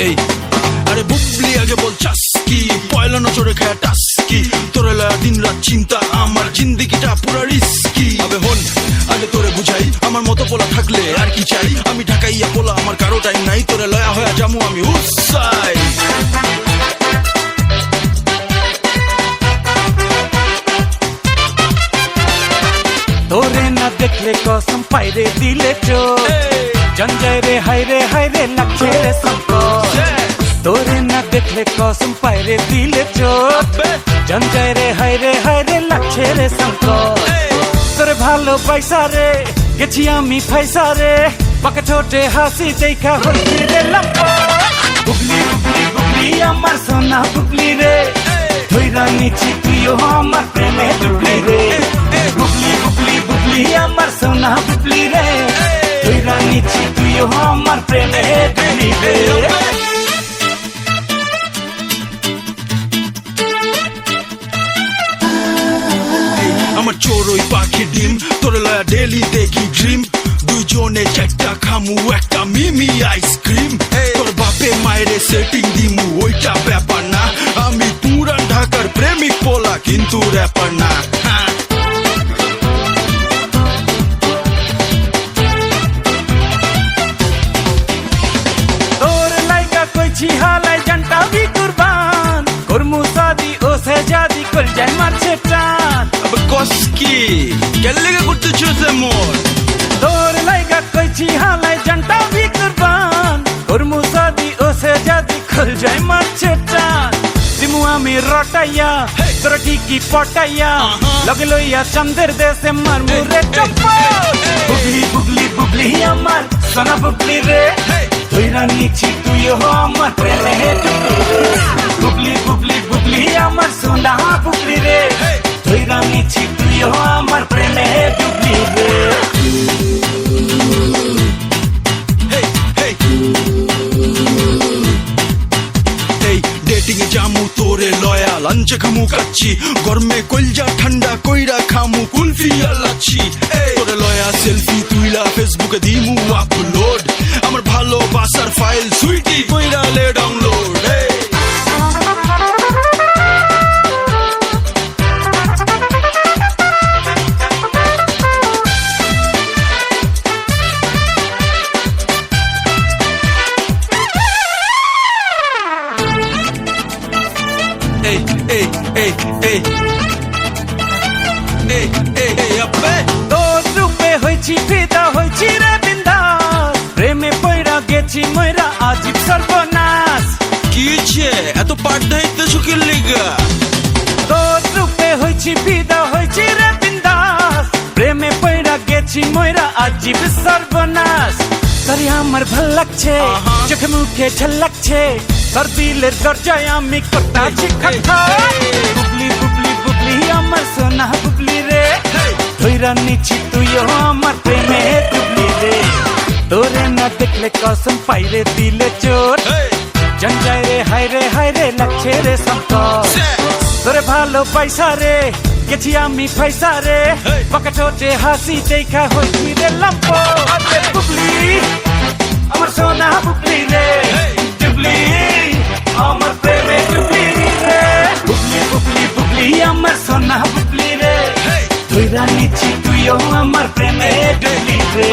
এই আরে বুবলি আগে বল চাস কি পয়লা নজরে খায় টাস কি তোরে লয়া দিন রাত চিন্তা আমার জিন্দেগিটা পুরা রিস্কি আবে হন আগে তোরে বুঝাই আমার মতো পোলা থাকলে আর কি চাই আমি ঢাকাইয়া পোলা আমার কারো টাইম নাই তোরে লয়া হয়ে জামু আমি উৎসাই তোরে না দেখলে কসম পাইরে দিলে চোর জঞ্জায় রে হায় রে লাগছে রে সংকট তোরে না দেখলে কসম পাইরে দিলে চোর জঞ্জায় রে হায় রে লাগছে রে সংকট তোরে ভালো পয়সা রে গেছি আমি পয়সা রে বাঁকা ছোটে হাসি দেখা হইছি রে লম্পট বুবলি বুবলি বুবলি আমার সোনা বুবলি রে ধইরা নিছি তুইও আমার প্রেমে ডুবলি রে বুবলি বুবলি বুবলি আমার সোনা বুবলি রে ধইরা নিছি তুইও আমার প্রেমে ডুবলি রে আমার চোরই পাখি ডিম তোরে লয়া ডেলি দেখি ড্রিম দুইজনে চারটা খামু একটা মিমি আইসক্রিম তোর বাপে মায়েরে সেটিং দিমু ওইটা ব্যাপার না আমি পুরান ঢাকার প্রেমিক পোলা কিন্তু র্যাপার না তোর লাইকা কইছি হালাই জানটা বি কুরবান করমু সাদি ও সেজাদি কল যায় মারছে টান আবে কসকি কেলেগা করতেছ এমন তোর লাইকা কইছি হালাই জানটা বি কুরবান করমু সাদি ও সেজাদি কল যায় মারছে টান দিমু আমি রটাইয়া তোর ঠিকই পটাইয়া লগে লইয়া চন্দের দেশে মারমু রে চপ্পল বুবলি বুবলি বুবলি আমার সোনা বুবলি রে ধইরা নিছি তুইও আমার প্রেমে ডুবলি রে বুবলি বুবলি বুবলি আমার সোনা বুবলি রে ধইরা নিছি তুইও আমার প্রেমে ডুবলি রে ডেটিং এ জামু তোরে লয়া লাঞ্চ খামু কাচ্ছি গরমে কলজা ঠান্ডা কইরা খামু কুলফি আলাচ্ছি তোরে লয়া সেলফি তুইলা ফেসবুকে দিমু আপলোড আমার ভালোবাসার ফাইল সুইটি কইরা লে ডাউনলোড তোর রূপে হইছি ফিদা হইছি রে বিন্দাস প্রেমে পয়রা গেছি ময়রা আজিব সর্বনাশ কি এত পাট দাইতে শুকির লিগা তোর রূপে হইছি ফিদা হইছি রে বিন্দাস প্রেমে পয়রা গেছি ময়রা আজিব সর্বনাশ তোরে আমার ভাল লাগছে চোখে মুখে ঝলকছে তোর দিলের দরজায় আমি করতাছি খটখট বুবলি বুবলি বুবলি আমার সোনা বুবলি রে ধইরা নিছি তুইও আমার প্রেমে ডুবলি রে তোরে না দেখলে কসম পাইরে দিলে চোর জঞ্জায় রে হায় রে লাগছে রে সংকট তোরে ভালো পয়সা রে গেছি আমি পয়সা রে বাঁকা ছোটে হাসি দেখা হইছি রে লম্পট বুবলি আমার সোনা বুবলি রে ডুবলি আমার প্রেমে ডুবলি রে বুবলি বুবলি বুবলি আমার সোনা বুবলি রে ধইরা নিছি তুইও আমার প্রেমে ডুবলি রে